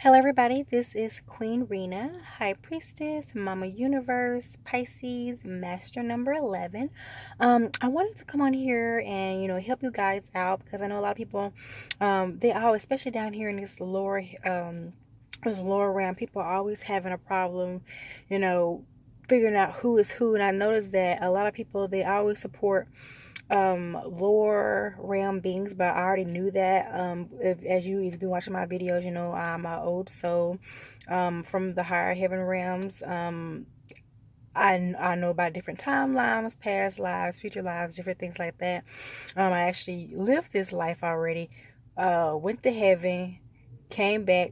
Hello, everybody. This is Queen Rena, High Priestess, Mama Universe, Pisces, Master number 11. I wanted to come on here and, help you guys out because I know a lot of people, they all, especially down here in this lower realm, people are always having a problem, you know, figuring out who is who. And I noticed that a lot of people, they always support lower realm beings, but I already knew that. If you've been watching my videos, you know I'm an old soul from the higher heaven realms. I know about different timelines, past lives, future lives, different things like that. I actually lived this life already, went to heaven, came back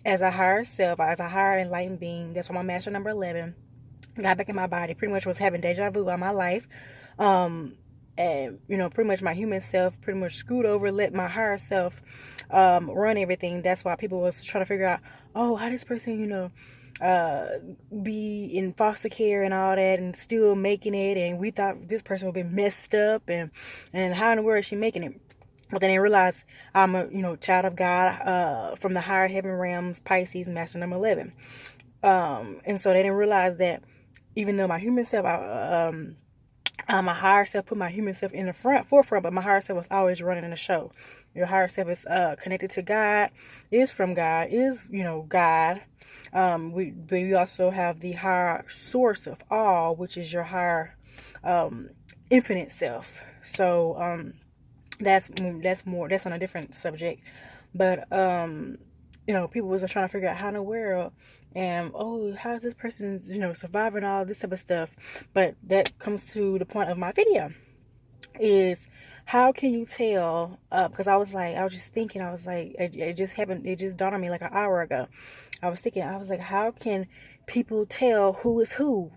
as a higher self, as a higher enlightened being. That's why my master number 11. Got back in my body, pretty much was having deja vu all my life. And pretty much my human self pretty much screwed over, let my higher self run everything. That's why people was trying to figure out, oh, how this person be in foster care and all that and still making it, and we thought this person would be messed up, and how in the world is she making it. But then they realized I'm a child of God, from the higher heaven realms, Pisces, master number 11. And so they didn't realize that even though my human self, my higher self put my human self in the forefront, but my higher self was always running the show. Your higher self is connected to God, is from God, is God. We also have the higher source of all, which is your higher infinite self. So that's on a different subject. But people was trying to figure out how in the world, and how's this person surviving all this type of stuff. But that comes to the point of my video, is how can you tell, because I was just thinking, I was like, it just happened, it just dawned on me like an hour ago. I was like, how can people tell who is who?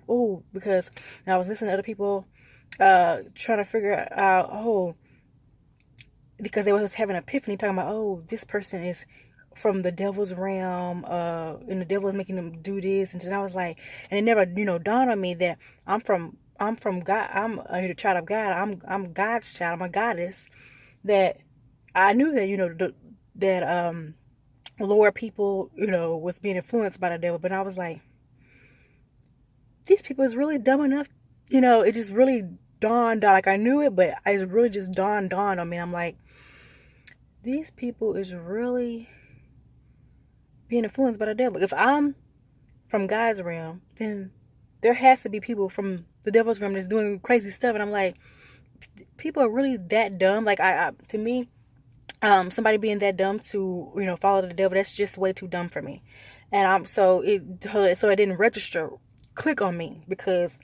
Because I was listening to other people trying to figure out, because they was having an epiphany talking about, this person is from the devil's realm, and the devil is making them do this. And then I was like, and it never, dawned on me that I'm from God. I'm a child of God. I'm God's child. I'm a goddess. That I knew that, that lower people, was being influenced by the devil. But I was like, these people is really dumb enough. It just really dawned on, like I knew it, but it really just dawned on me. I'm like, these people is really being influenced by the devil. If I'm from God's realm, then there has to be people from the devil's realm that's doing crazy stuff. And I'm like, people are really that dumb? Like, to me, somebody being that dumb to follow the devil, that's just way too dumb for me. And it didn't click on me, because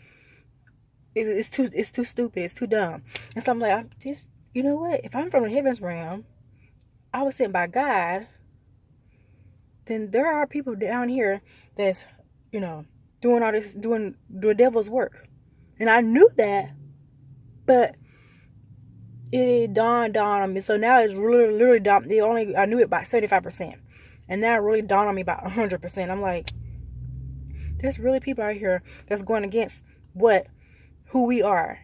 it's too stupid, it's too dumb. And so I'm like, you know what? If I'm from the heavens realm, I was sent by God, then there are people down here that's, doing all this, doing the devil's work. And I knew that, but it dawned on me. So now it's literally dawned. I knew it by 75%. And now it really dawned on me about 100%. I'm like, there's really people out here that's going against who we are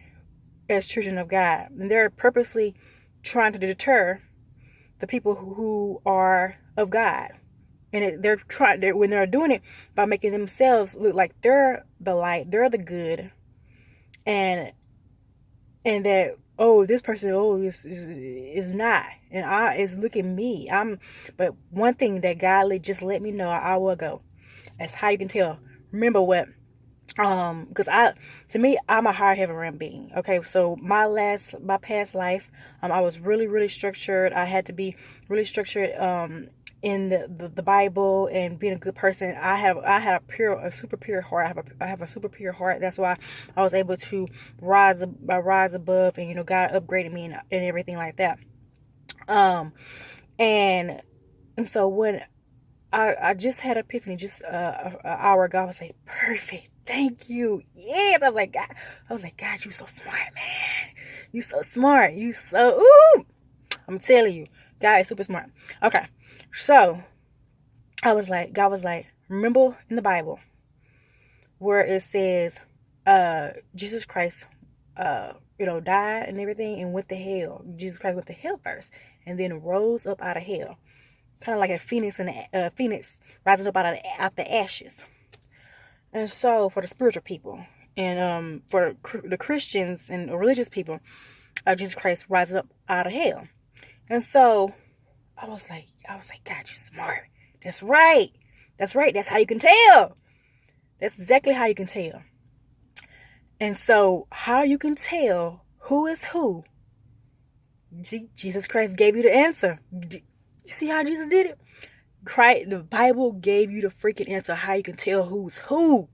as children of God. And they're purposely trying to deter the people who are of God. And when they're doing it by making themselves look like they're the light, they're the good, and that this person is not, and is look at me. But one thing that God just let me know I will go. That's how you can tell. Remember what? Because to me, I'm a higher heaven realm being. Okay, so my past life, I was really, really structured. I had to be really structured in the Bible and being a good person. I had a super pure heart. I have a super pure heart. That's why I was able to rise above, and God upgraded me and everything like that. And so when I just had an epiphany just an hour ago, I was like, perfect. Thank you. Yes. I was like, God, you so smart, man. You so smart. I'm telling you, God is super smart. Okay. So God was like, remember in the Bible where it says, Jesus Christ, died and everything and went to hell. Jesus Christ went to hell first and then rose up out of hell. kind of like a phoenix and a phoenix rising up out the ashes. And so for the spiritual people, and for the Christians and religious people, Jesus Christ rises up out of hell. And so I was like, God, you're smart. That's right. That's right. That's how you can tell. That's exactly how you can tell. And so how you can tell who is who, Jesus Christ gave you the answer. You see how Jesus did it? Christ, the Bible gave you the freaking answer how you can tell who's who.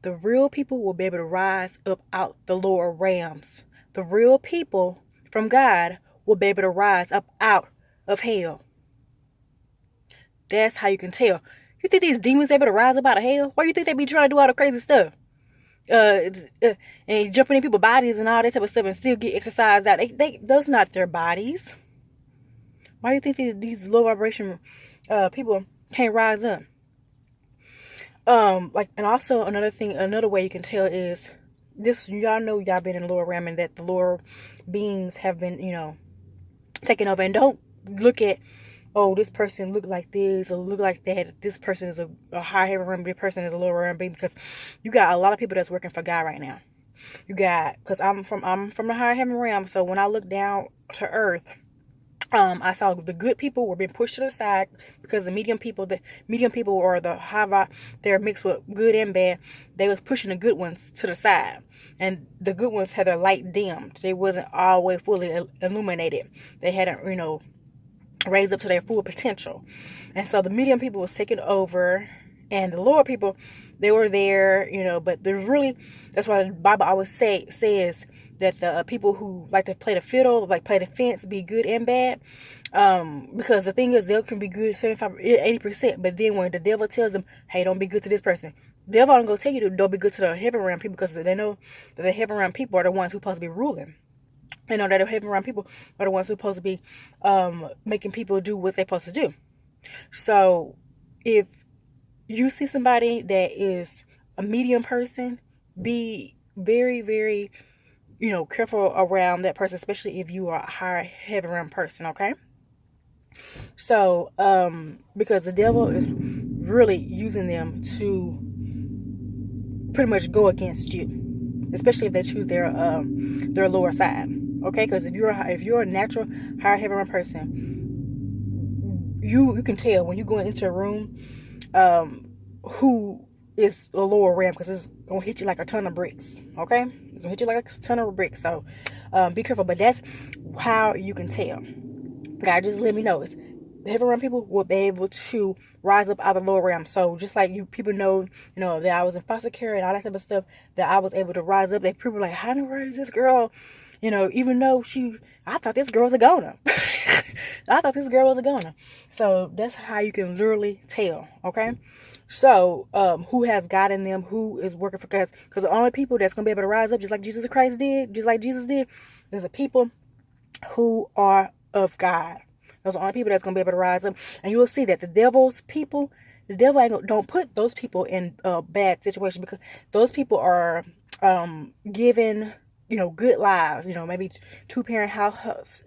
The real people will be able to rise up out the lower realms. The real people from God will be able to rise up out of hell. That's how you can tell. You think these demons able to rise up out of hell? Why do you think they be trying to do all the crazy stuff? And jumping in people's bodies and all that type of stuff and still get exercised out. Those not their bodies. Why do you think these low vibration people can't rise up? And also another way you can tell is this. Y'all know y'all been in the lower realm and that the lower beings have been, taken over. And don't look at, oh, this person look like this or look like that. This person is a high heaven realm. This person is a lower realm being, because you got a lot of people that's working for God right now. You got, because I'm from the high heaven realm. So when I look down to earth, I saw the good people were being pushed to the side because the medium people or the high, they're mixed with good and bad. They was pushing the good ones to the side, and the good ones had their light dimmed. They wasn't all the way fully illuminated. They hadn't, raised up to their full potential. And so the medium people was taking over, and the lower people, they were there, but there's really, that's why the Bible always says that the people who like to play the fiddle, like play the fence, be good and bad. Because the thing is, they can be good 75-80%, but then when the devil tells them, hey, don't be good to this person, the devil ain't gonna tell you to don't be good to the heaven realm people, because they know that the heaven realm people are the ones who supposed to be ruling. They know that the heaven realm people are the ones who supposed to be making people do what they're supposed to do. So if you see somebody that is a medium person, be very, very, careful around that person, especially if you are a higher heaven realm person, okay? So, because the devil is really using them to pretty much go against you, especially if they choose their lower side, okay? Because if you're a natural higher heaven realm person, you can tell when you go into a room who is a lower realm, because it's gonna hit you like a ton of bricks, okay? It's gonna hit you like a ton of bricks. So be careful. But that's how you can tell. God just let me know. It's the heaven realm people will be able to rise up out of the lower realm. So just like you people know, that I was in foster care and all that type of stuff, that I was able to rise up. That people were like, how in the world is this girl? Even though I thought this girl was a goner. I thought this girl was a goner. So that's how you can literally tell, okay? So, who has God in them, who is working for God? Because the only people that's going to be able to rise up, just like Jesus Christ did, is the people who are of God. Those are the only people that's going to be able to rise up. And you will see that the devil don't put those people in a bad situation, because those people are given, good lives, maybe two-parent households,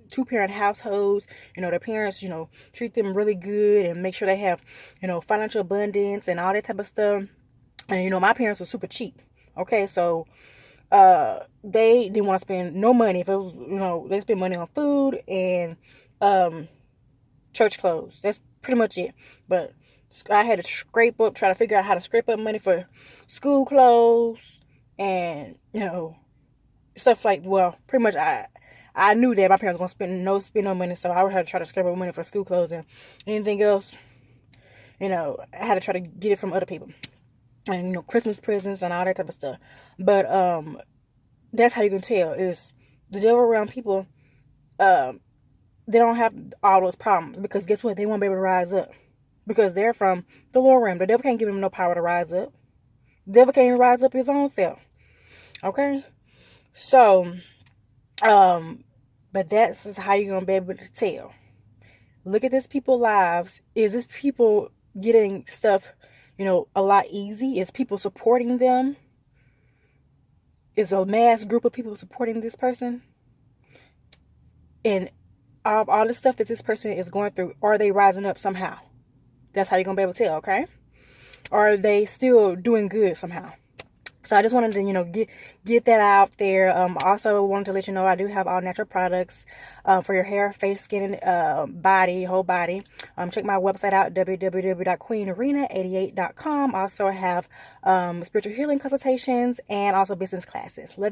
their parents, treat them really good and make sure they have, financial abundance and all that type of stuff. And, my parents were super cheap. Okay. So, they didn't want to spend no money. If it was, they spend money on food and, church clothes. That's pretty much it. But I had to try to figure out how to scrape up money for school clothes and, stuff like, well, pretty much I knew that my parents were going to spend no money, so I would have to try to scrape up money for school clothes and anything else. I had to try to get it from other people. And, Christmas presents and all that type of stuff. But that's how you can tell is the devil around people, they don't have all those problems, because guess what? They won't be able to rise up because they're from the lower realm. The devil can't give them no power to rise up. The devil can't even rise up his own self. Okay? So, but that's how you're going to be able to tell. Look at this people's lives. Is this people getting stuff, a lot easy? Is people supporting them? Is a mass group of people supporting this person? And all the stuff that this person is going through, are they rising up somehow? That's how you're going to be able to tell, okay? Or are they still doing good somehow? So I just wanted to, get that out there. Also wanted to let you know I do have all natural products for your hair, face, skin, and body, whole body. Check my website out, www.queenarena88.com. Also have spiritual healing consultations and also business classes. Love you.